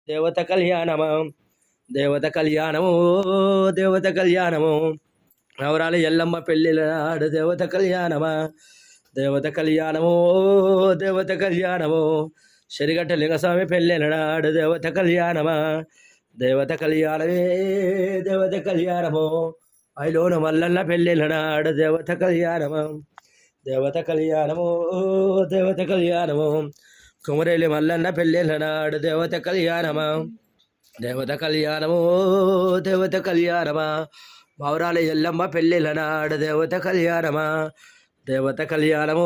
దేవత కళ్యాణమా దేవత కళ్యాణము దేవత కళ్యాణము నవరాలు ఎల్లమ్మ పెళ్ళిళ్ళ నాడు దేవత కళ్యాణమా దేవత కళ్యాణము దేవత కళ్యాణము శరిగట్ట లింగస్వామి పెళ్ళిళ్ళ నాడు దేవత కళ్యాణమా దేవత కళ్యాణమే దేవత కళ్యాణము ఐలోను మల్లన్న పెళ్ళిళ్ళ నాడు దేవత కళ్యాణమా దేవత కళ్యాణము దేవత కళ్యాణము కుమరేలి మల్లన్న పెళ్ళిళ్ళ నాడు దేవత కళ్యాణమా దేవత కళ్యాణము దేవత కళ్యాణమా మౌరాల ఎల్లమ్మ పెళ్ళిళ్ళ నాడు దేవత కళ్యాణమా దేవత కళ్యాణము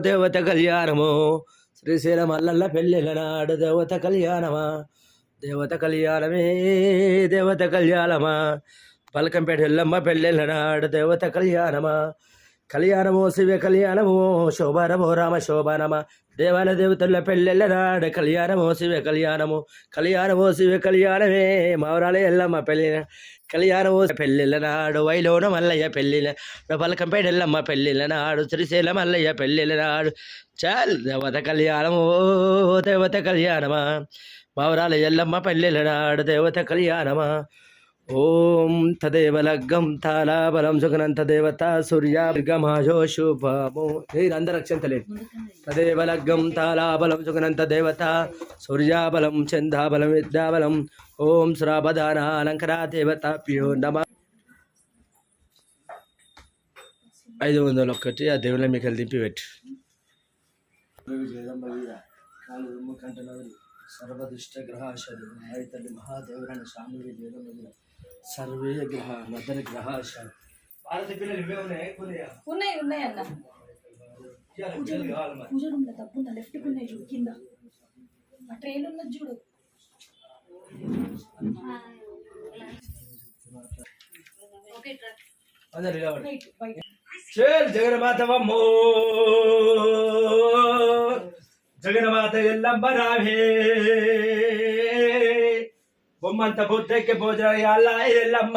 దేవత కళ్యాణము శ్రీశైలం మల్లన్న పెళ్ళిళ్ళ నాడు దేవత కళ్యాణమా దేవత కళ్యాణమే దేవత కళ్యాణమా పలకంపేట ఎల్లమ్మ పెళ్ళిళ్ళ నాడు దేవత కళ్యాణమా కళ్యాణము శివ కళ్యాణము శోభానము రామ శోభానమ దేవాల దేవతల పెళ్ళిళ్ళ నాడు కళ్యాణము శివ కళ్యాణము కళ్యాణము శివ కళ్యాణమే మౌరాల ఎల్లమ్మ పెళ్ళి కళ్యాణము పెళ్ళిళ్ళ నాడు వైలోన మల్లయ్య పెళ్ళిళ్ళ పలకంపేట ఎల్లమ్మ పెళ్ళిళ్ళ నాడు శ్రీశైల మల్లయ్య పెళ్ళిళ్ళ నాడు చాల్ దేవత కళ్యాణము దేవత కళ్యాణమా మౌరాల ఎల్లమ్మ పెళ్ళిళ్ళ నాడు దేవత కళ్యాణమా ఓం తదేవ లగ్గం తాళాబలం సుగనంత దేవత సూర్యార్గమాజో శుభము అందరు అక్షంతలేదు తదేవ లగ్గం తాళాబలం సుగనంత దేవత సూర్యాబలం చందాబలం విద్యాబలం ఓం శ్రావధాన అలంకరా దేవతాభ్యో నమ 501 ఆ దేవుళ్ళ మీకు దింపి పెట్టు సర్వదుష్ట గ్రహాశలు తల్లి మహాదేవుని స్వామి వేదం సర్వే గ్రహ మదర్ గ్రహాశలు భారత పిల్లలు ఇవే ఉన్నాయి ఉన్నాయి అన్న పూజ రూమ్లో తప్పుందా లెఫ్ట్కి ఉన్నాయి చూడు కింద ఆ ట్రైన్ ఉన్నది చూడు జగన్మాతవమ్మో జగన్మాత ఎల్లమ్మ రావే బొమ్మంత బుద్ధకి పూజ ఎల్లమ్మ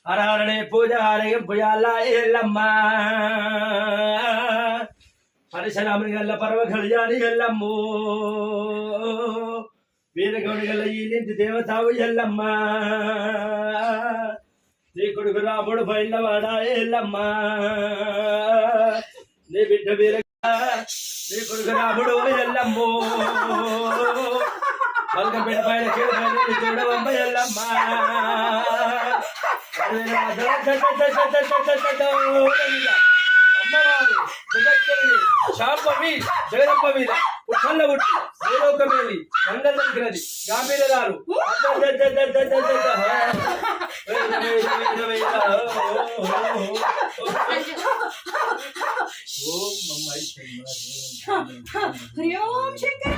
హరహరణే పూజ హరగింపుయాల ఎల్లమ్మ పరిశరామనిగల్ల పర్వ కళ్యాణి ఎల్లమ్ము వీరగౌడిగల్ల ఈ నింటి దేవతావు ఎల్లమ్మ నీ కొడుకు రాముడు బయళ్ళవాడ ఎల్లమ్మ నీ బిడ్డ వీర నీ కొడుకు రాముడు ఎల్లమ్ము పలకంపేట పైన చూడవమ్మ ఎల్లమ్మ అమ్మవారు జగత్కరణి శాంభవి జగదంబ మీద ఉచ్చల్ల ఉట్టి భూలోకమేలి మంగళంగ్రది గాంభీరదారు హరి ఓం శంకర